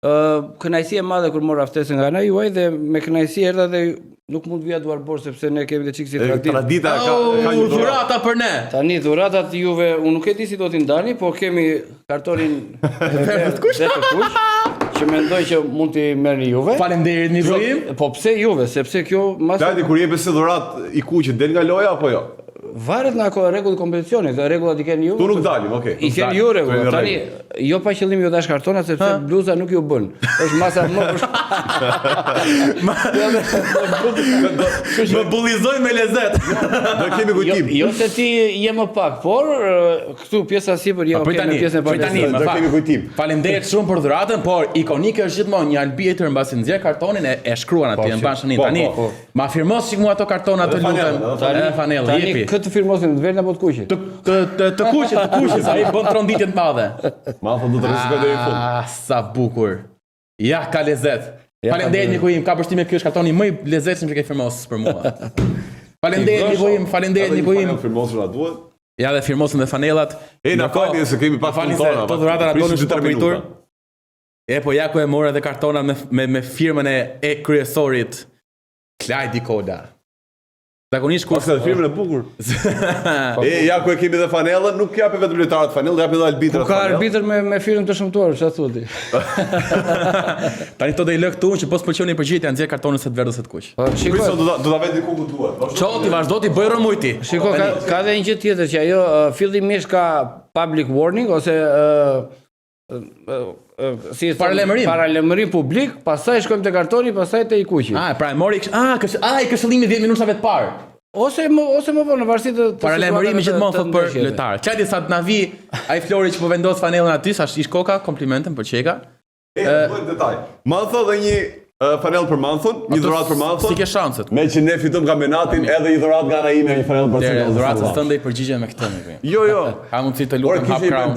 Kënaqësi e madhe kur mora ftesën nga ana juaj dhe me kënaqësi erdha dhe nuk mund vija duar borë sepse ne kemi të çik si traditë. Tradita ka një dhurata për ne. Tani dhuratat juve unë nuk e di si do t'i ndani, po kemi kartonin Verbët kush? që mendoj që mund t'i merrni juve. Faleminderit Nivojim. Po pse juve? Sepse kjo mas Dati kur jepet si dhurat i kuqit del nga loja apo jo? varet nga rregull kompeticionit, dhe rregullat i keni ju. Tu nuk dalim, okay. I keni ju rregullat. Tani jo pa qëllim ju dash kartona sepse bluza nuk ju bën. Është masa më Më bullizoj me lezet. Do kemi kujtim. Jo se ti je më pak, por këtu pjesa sipër je okay në pjesën e parë. Do kemi kujtim. Faleminderit shumë për dhuratën, por ikonike është gjithmonë një arbitër mbasi nxjerr kartonin e shkruan atje në bashkënin. Tani ma firmos sikur ato kartona të lutem. Tani fanellë jepi. Këtë firmosin të vërtet apo të kuqit? Të kuqit, ai bën tronditje të madhe. Ma thon do të rrezikoj deri në fund. Ah, sa bukur. Ja ka lezet. Faleminderit Nivojim, ka përshtyme ky është kartoni më i lezetshëm që ke firmos për mua. Faleminderit Nivojim, faleminderit Nivojim. Firmosur na duhet. Ja dhe firmosën dhe fanellat. Na falni se kemi pak tona. Po dhurata na donin shumë të pritur. Po ja ku e morë edhe kartona me firmën e kryesorit Klajdi Koda. Zakonisht kur ka firmën e bukur. Ja ku e kemi dhe fanellën, nuk jape vetëm lojtarët fanellë, jape edhe arbitrat. Ka arbitër me firmë të shëmtuar, çfarë thotë? Tani to do i lë këtu që po s'pëlqeni përgjigjet janë nxjerr kartonën se të verdhës së të kuq. Shikoj, do ta vetë ku duhet. Çoti vazhdo ti bëj romujti. Shiko, ka edhe një gjë tjetër që ajo fillimisht ka public warning ose si paralajmërim publik, pastaj shkojmë te kartoni, pastaj te i kuqi. Pra e mori i këshillimi 10 minutave të parë. Ose më vonë në varësi të paralajmërimi gjithmonë thot për lojtar. Çadi sa të na vi ai Flori që po vendos fanellën aty, sa ish koka, komplimentem për çeka. Duhet detaj. Ma thot edhe një fanell për Manthon, një dhuratë për Manthon. Si ke shanset. Me që ne fitojmë kampionatin, edhe një dhuratë nga ana ime, një fanell për Barcelona. Dhuratës tënde i përgjigje me këtë më. Jo. Ka mundësi të lutem hap crown.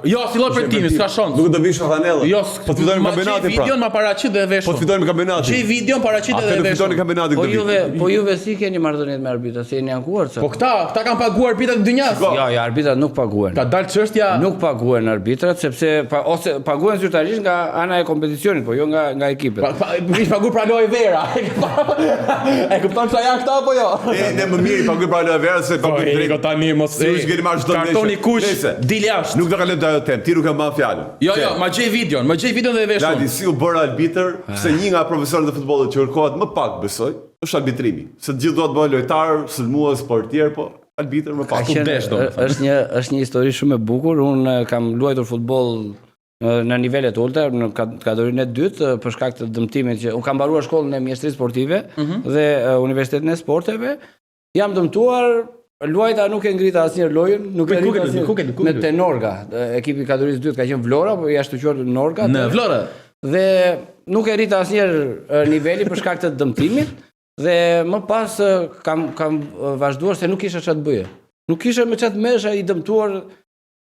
Jo, si lloj premtimi, s'ka shans. Nuk do vish fanellën. Jo, po të fitojmë kampionatin pra. Videon ma paraqit dhe vesh. Po të fitojmë kampionatin. Çi videon paraqit dhe vesh. Po të fitojmë kampionatin këtë vit. Po juve si keni marrëdhënie me arbitrat, se jeni ankuar se. Po këta kanë paguar arbitrat në dynjas. Jo, arbitrat nuk paguhen. Ka dalë çështja. Nuk paguhen arbitrat sepse ose paguhen zyrtarisht nga ana e kompeticionit, po jo nga ekipet. Ish paguar pra lojë vera. E kupton sa janë këta apo jo? Ne më mirë paguaj pra lojë vera se paguaj drejt. Tani mos. Kartoni kuq, dil jashtë. Nuk do kalojmë ajo temë. Ti nuk e mban fjalën. Jo, ma gjej videon dhe vesh. Ladi, si u bëra arbitër, se një nga profesorët e futbollit që kërkohet më pak, besoj, është arbitrimi. Se të gjithë duhet bëhen lojtar, sulmues, portier, po arbitër më pak. Është një histori shumë e bukur. Unë kam luajtur futboll në nivelet ulta, në kategorinë e dytë, për shkak të dëmtimit që unë kam mbaruar shkollën e mjeshtrisë sportive dhe Universitetin e Sporteve. Jam dëmtuar. Luajta nuk e ngrita asnjëherë lojën, nuk e ngrita asnjëherë. Me Tenorga, ekipi i kategorisë 2 ka qenë Vlora, po ja shtuqur Norga. Në Vlorë. Dhe nuk e rrita asnjëherë niveli për shkak të dëmtimit dhe më pas kam vazhduar se nuk kisha çfarë të bëje. Nuk kisha me çfarë të mesha i dëmtuar.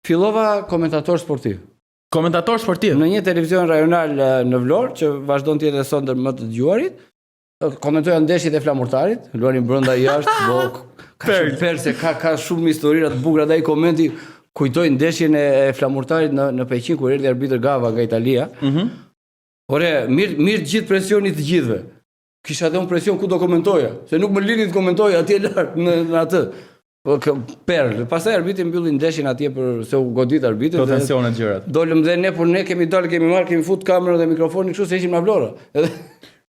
Fillova komentator sportiv. Komentator sportiv në një televizion rajonal në Vlorë që vazhdon të jetë sonte më të dëgjuarit. Komentoja ndeshjet e Flamurtarit, luanin brenda jashtë, ka shumë historira të bukura dhe ai komenti kujtoi ndeshjen e Flamurtarit në Peqin kur erdhi arbitër Gava nga Italia. Ore, mirë gjithë presioni të gjithëve. Kisha edhe un presion ku do komentoja, se nuk më linin të komentoja atje lart në atë. Pastaj arbitri mbylli ndeshjen atje për se u godit arbitri. Tensionet gjërat. Dolëm dhe ne, por ne kemi fut kamerën dhe mikrofonin kështu se ishim në Vlorë.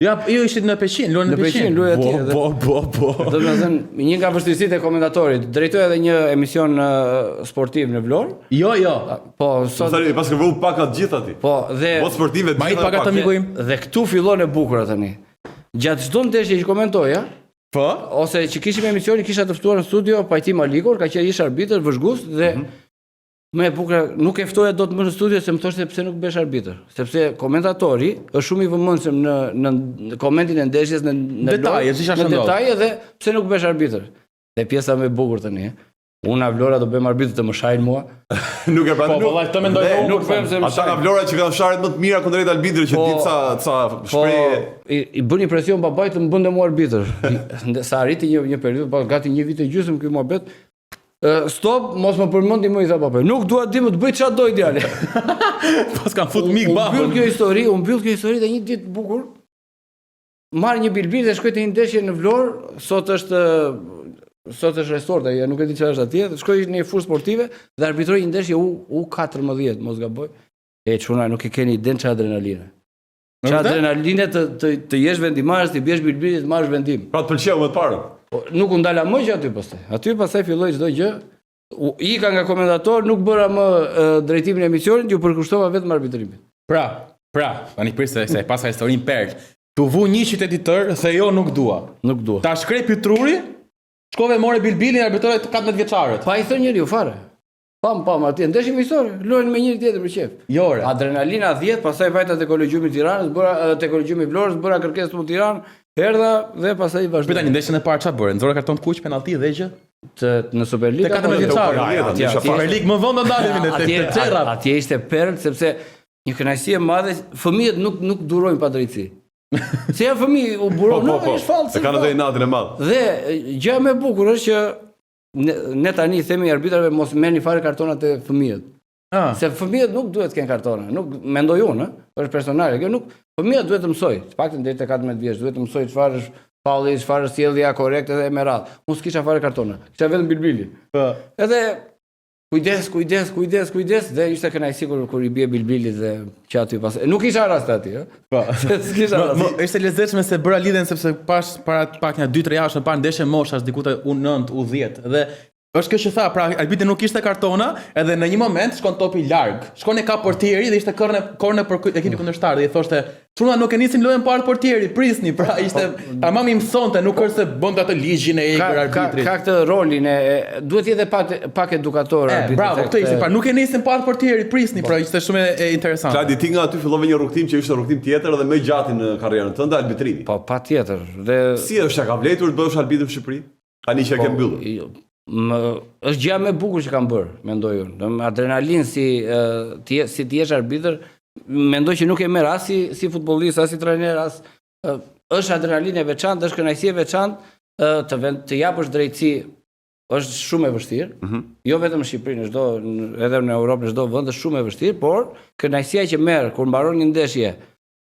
Ja, jo ishit në Peqin, luajnë në Peqin. Luaj atje. Po. Domethënë, një nga vështirësitë e komendatorit, drejtoi edhe një emision sportiv në Vlorë. Jo. Po, sot pas kërvu pak atë gjithë aty. Po, dhe sportive ma i pak atë mikujim. Dhe këtu fillon e bukur tani. Gjatë çdo ndeshje që komentoja, po, ose që kishim emisionin, kisha të ftuar në studio Pajtim Alikor, ka qenë ish arbitër vëzhgues dhe më e bukur nuk e ftoja dot më në studio se më thoshte pse nuk bësh arbitër, sepse komentatori është shumë i vëmendshëm në komentin e ndeshjes në detaje dhe pse nuk bësh arbitër. Dhe pjesa më e bukur tani, unë a Vlora do bëjmë arbitër të më shajnë mua. Nuk e pranoj. Po, vallai, të mendoj unë. Nuk bëjmë se ata nga Vlora që kanë fsharet më të mira kundrejt arbitrit që ditë ca shprehje. I bëni presion babait të më bënte mua arbitër. Sa arriti një periudhë, gati një vit e gjysmë ky muhabet. Stop, mos më përmendi më, i tha papa. Nuk dua ti më të bëj çfarë doj djalë. Pas kanë fut mik babën. Unë mbyll kjo histori dhe një ditë të bukur. Marr një bilbil dhe shkoj te një ndeshje në Vlorë, sot është restorta, ja nuk e di çfarë është atje. Shkoj në një fushë sportive dhe arbitroi një ndeshje U14, mos gaboj. Çuna, nuk e keni iden çfarë adrenaline. Çfarë adrenaline të jesh vendimarrës, të biesh bilbilit, të marrësh vendim. Pra të pëlqeu më të parë. Nuk u ndala më që aty pastaj. Aty pastaj filloi çdo gjë. Ika nga komentator, nuk bëra më drejtimin e emisionit, ju përkushtova vetëm arbitrimit. Pra, tani pris se pas historinë Perl. Tu vu një qytetitor se jo nuk dua. Nuk dua. Ta shkrepi truri, shkove more bilbilin e arbitrove të 14 vjeçarët. Pa i thënë njeriu fare. Pam, atje ndeshim histori, luajnë me njëri tjetër për qef. Jo, re. Adrenalina 10, pastaj vajta te kolegjiumi i Tiranës, bëra te kolegjiumi i Vlorës, bëra kërkesë në Tiranë, erdha dhe pastaj vazhdoi. Pita një ndeshjen e parë çfarë bëre? Nxorë karton të kuq, penallti dhe gjë? Në Superliga. Te 14 vjeçarë. Superlig më vonë do dalin te Cerrat. Atje ishte Perl sepse një kënaqësi e madhe, fëmijët nuk durojnë pa drejtësi. Se janë fëmijë, u buron, është fallë. Se kanë dhënë natën e madh. Dhe gjë më e bukur është që ne tani i themi arbitrave mos merrni fare kartonat e fëmijët. Se fëmijët nuk duhet të kenë kartona, nuk mendoj unë, është personale, kjo nuk fëmijët duhet të mësoj, të paktën deri te 14 vjeç, duhet të mësoj çfarë është falli, çfarë është sjellja korrekte dhe me radhë. Unë s'kisha fare kartona, kisha vetëm bilbili. Edhe kujdes dhe ishte kënaqësi kur i bie bilbili dhe që aty pas. Nuk isha rast aty, ëh. Po. S'kisha rast. Ishte lezetshme se bëra lidhjen sepse para pak një 2-3 javë parë ndeshje moshash diku te U9, U10 dhe është kjo që tha, pra arbitri nuk kishte kartona, edhe në një moment shkon topi larg. Shkon e ka portieri dhe ishte korne për ekipin kundërshtar dhe i thoshte, "Çuna nuk e nisin lojën parë portieri, prisni." Pra ishte tamam i mësonte, nuk është se bënte atë ligjin e ekur arbitrit. Ka këtë rolin e duhet jetë pak edukator arbitri. Bravo, këtë ishte, pra nuk e nisin parë portieri, prisni, pra ishte shumë e interesante. Kladi, ti nga aty fillove një rrugtim që ishte rrugtim tjetër dhe më gjatë në karrierën tënde arbitrimi. Po, patjetër. Dhe si është ka vletur të bësh arbitër në Shqipëri? Tani që e ke mbyllur. Është gjë më e bukur që kam bërë, mendoj unë. Adrenalin si ti jesh arbitër, mendoj që nuk e merr as si futbollist, as si trajner, as është adrenalinë e veçantë, është kënaqësi e veçantë të japësh drejtësi. Është shumë e vështirë. Jo vetëm në Shqipëri, edhe në Europë, në çdo vend është shumë e vështirë, por kënaqësia që merr kur mbaron një ndeshje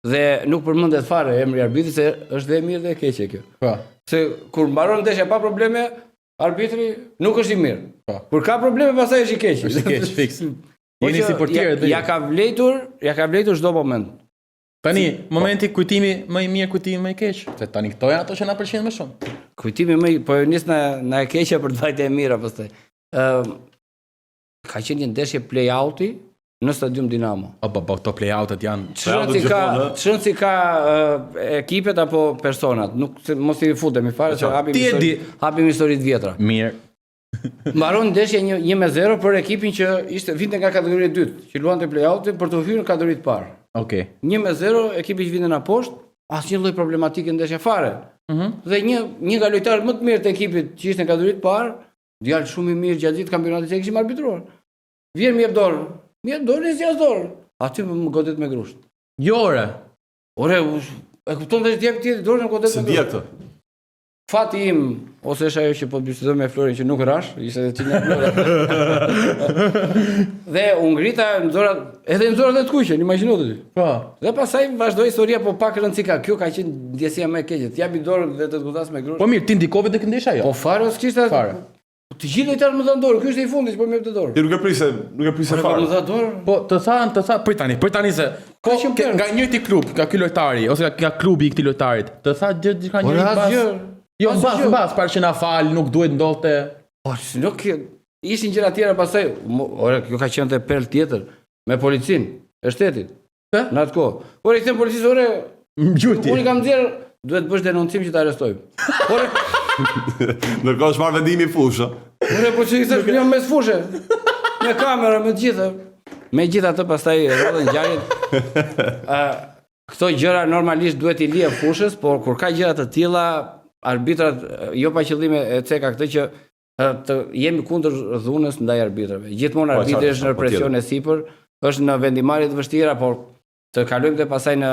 dhe nuk përmendet fare emri i arbitrit, se është dhe e mirë dhe e keqe kjo. Po. Se kur mbaron ndeshja pa probleme, arbitri nuk është i mirë. Kur ka probleme pastaj është i keq. Është i keq, fiks. Jeni si portierët. Ja ka vletur çdo moment. Tani, momenti kujtimi më i mirë, kujtimi më i keq. Se tani këto janë ato që na pëlqejnë më shumë. Kujtimi më i, po nis na e keqja për të vajtë e mira pastaj. Ka qenë një ndeshje play-outi në stadium Dinamo. Po to play-outet janë. Çrëndsi ka ekipet apo personat, mos i futemi fare se hapim histori të vjetra. Mirë. Mbaron ndeshja 1-0 për ekipin që vinte nga kategoria e dytë, që luante play-outin për të hyrë në kategorinë e parë. Okej. 1-0 ekipi që vinte në poshtë, asnjë lloj problematike ndeshja fare. Dhe një nga lojtarët më të mirë të ekipit që ishte në kategorinë e parë, djalë shumë i mirë gjatë gjithë kampionatit që kishim arbitruar. Vjen më jep dorë. Mirë, dorë si as dorë. Aty më godet me grusht. Jo, ore. Ore, e kupton të jep tjetër dorën e godet me grusht. Se dia këtë. Fati im, ose është ajo që po bisedoj me Florin që nuk rash, ishte edhe tinë Flora. Dhe u ngrita në zorat e të kuqen, imagjino ti. Po. Dhe pastaj vazhdoi historia, po pak rëndësi ka. Kjo ka qenë ndjesia më e keqe. Të japi dorën dhe të godas me grusht. Po mirë, ti ndikove tek ndeshja jo. Po fare s'kishte fare. Të gjithë lojtarët më dhanë dorë, ky është i fundit që po më jep të dorë. Ti nuk e prisë fare. Më dha dorë. Po të tha prit tani se nga njëjti klub, nga ky lojtari ose nga klubi i këtij lojtarit, të tha diçka njëri pas. Jo, mbas para që na fal, nuk duhet ndodhte. Po, nuk ishin gjëra tjera pastaj. Ore, kjo ka qenë te Perl tjetër me policinë e shtetit. Në atë kohë. Ore, i them policisë, ore, mgjurti. Unë kam nxjerr, duhet bësh denoncim që ta arrestojmë. Ore, ndërkohë është marrë vendimi i fushë. Ore, po që i thash jam mes fushë. Me kamera, me të gjitha. Megjithatë pastaj rrodhën ngjarjet. Këto gjëra normalisht duhet i lije fushës, por kur ka gjëra të tilla, arbitrat jo pa qëllim e ceka këtë që të jemi kundër dhunës ndaj arbitrave. Gjithmonë arbitri është në presion e sipër, është në vendimarrje të vështira, por të kalojmë dhe pasaj në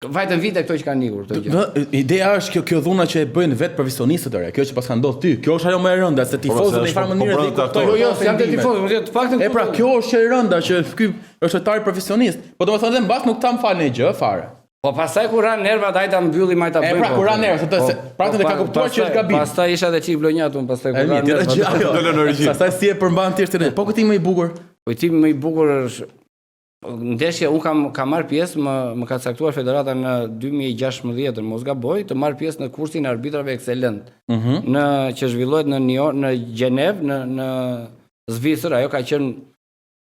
vajtën vite këto që kanë ikur këto gjë. Ideja është kjo dhuna që e bëjnë vetë profesionistët ore, kjo që pas ka ndodhur ty. Kjo është ajo më e rënda se tifozët në çfarë mënyre dhe kuptojnë. Jo, jam te tifozë, të paktën. E pra, kjo është e rënda që ky është lojtar profesionist, po domethënë edhe mbas nuk ta mfalën gjë fare. Po pastaj kur ran nervat ai ta mbyllim ai ta bëjmë. E pra, kur ran nervat, se praktën e ka kuptuar që është gabim. Pastaj isha edhe çik vlonjat unë pastaj kur ran nervat. Pastaj si e përmban thjesht. Po kujtimi më i bukur. Kujtimi më i bukur është ndeshja, unë kam marrë pjesë, më ka caktuar federata në 2016, mos gaboj, të marrë pjesë në kursin e arbitrave ekselent, që zhvillohet në Gjenev, në Zvicër. Ajo ka qenë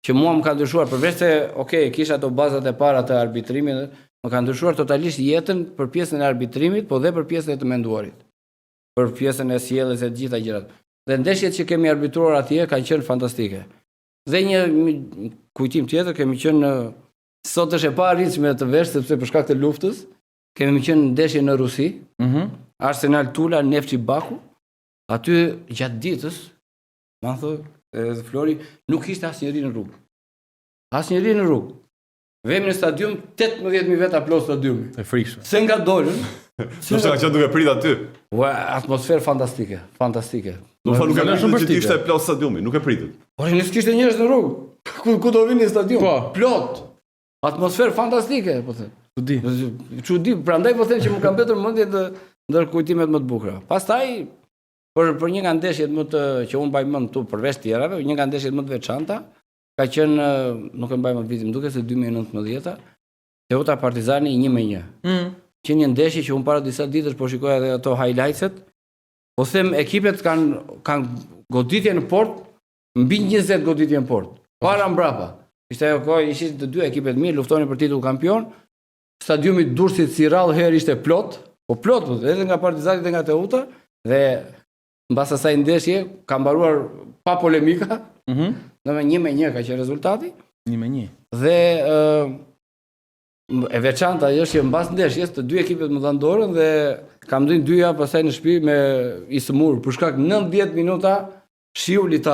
që mua më ka ndryshuar, përveç se, kisha ato bazat e para të arbitrimit, më ka ndryshuar totalisht jetën për pjesën e arbitrimit, po dhe për pjesën e të menduarit, për pjesën e sjelljes e gjitha gjërat. Dhe ndeshjet që kemi arbitruar atje kanë qenë fantastike. Dhe një kujtim tjetër, kemi qenë sot është e pa arritshme të vesh sepse për shkak të luftës, kemi qenë ndeshje në Rusi, Arsenal Tula, Neftçi Baku. Aty gjatë ditës, ma thë Flori, nuk ishte asnjëri në rrugë. Asnjëri në rrugë. Vemi në stadium, 18.000 vet aplauz stadiumi. E frikshme. Se nga dolën. Nëse ka qenë duke prit aty. Atmosferë fantastike, fantastike. Do të thonë nuk e pritet që ishte plot stadiumi, nuk e pritet. Por nuk kishte njerëz në rrugë. Ku do vini në stadium? Plot. Atmosferë fantastike, po them. Çudi, prandaj po them që më kanë mbetur mendje ndër kujtimet më të bukura. Pastaj për një nga ndeshjet më të që unë mbaj mend këtu përveç tjerave, një nga ndeshjet më të veçanta ka qenë, nuk e mbaj më vitin, duket se 2019, Teuta Partizani 1-1. Që një ndeshje që unë para disa ditësh po shikoja edhe ato highlights-et, po them ekipet kanë goditje në port, mbi 20 goditje në port. Para mbrapa. Ishte ajo kohë, ishin të dy ekipet mirë, luftonin për titull kampion. Stadiumi Durrësit si rrallë herë ishte plot, edhe nga Partizani dhe nga Teuta, dhe mbas asaj ndeshje ka mbaruar pa polemika. Domethënë 1-1 ka qenë rezultati. 1-1. Dhe e veçanta është që mbas ndeshjes të dy ekipet më dhanë dorën dhe kam dhënë 2 javë pastaj në shtëpi me Ismur për shkak 90 minuta shiu litar.